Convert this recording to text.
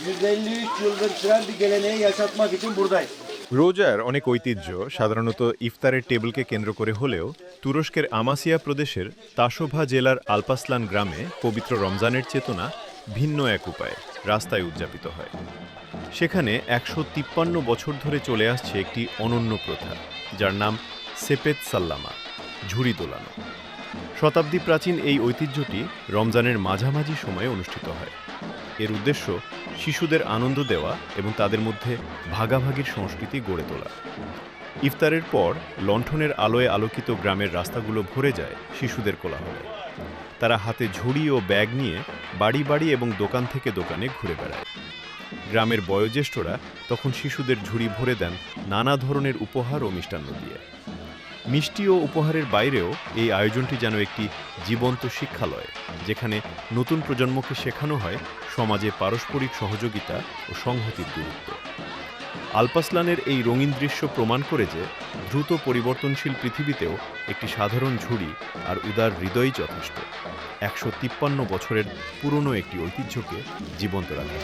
153 yıldır süren bir geleneği yaşatmak için buradayız. রোজার অনেক ঐতিহ্য সাধারণত ইফতারের টেবিলকে কেন্দ্র করে হলেও তুরস্কের আমাসিয়া প্রদেশের তাসোভা জেলার আলপাসলান গ্রামে পবিত্র রমজানের চেতনা ভিন্ন এক উপায়ে রাস্তায় উদযাপিত হয়। সেখানে ১৫৩ বছর ধরে চলে আসছে একটি অনন্য প্রথা, যার নাম সেপেত সাল্লামা, ঝুড়ি দোলানো। শতাব্দী প্রাচীন এই ঐতিহ্যটি রমজানের মাঝামাঝি সময়ে অনুষ্ঠিত হয়। এর উদ্দেশ্য শিশুদের আনন্দ দেওয়া এবং তাদের মধ্যে ভাগাভাগির সংস্কৃতি গড়ে তোলা। ইফতারের পর লণ্ঠনের আলোয় আলোকিত গ্রামের রাস্তাগুলো ভরে যায় শিশুদের কোলাহলে। তারা হাতে ঝুড়ি ও ব্যাগ নিয়ে বাড়ি বাড়ি এবং দোকান থেকে দোকানে ঘুরে বেড়ায়। গ্রামের বয়োজ্যেষ্ঠরা তখন শিশুদের ঝুড়ি ভরে দেন নানা ধরনের উপহার ও মিষ্টান্ন দিয়ে। মিষ্টি ও উপহারের বাইরেও এই আয়োজনটি যেন একটি জীবন্ত শিক্ষালয়, যেখানে নতুন প্রজন্মকে শেখানো হয় সমাজে পারস্পরিক সহযোগিতা ও সংহতির গুরুত্ব। আলপাসলানের এই রঙিন দৃশ্য প্রমাণ করে যে দ্রুত পরিবর্তনশীল পৃথিবীতেও একটি সাধারণ ঝুড়ি আর উদার হৃদয়ই যথেষ্ট ১৫৩ বছরের পুরনো একটি ঐতিহ্যকে জীবন্ত রাখে।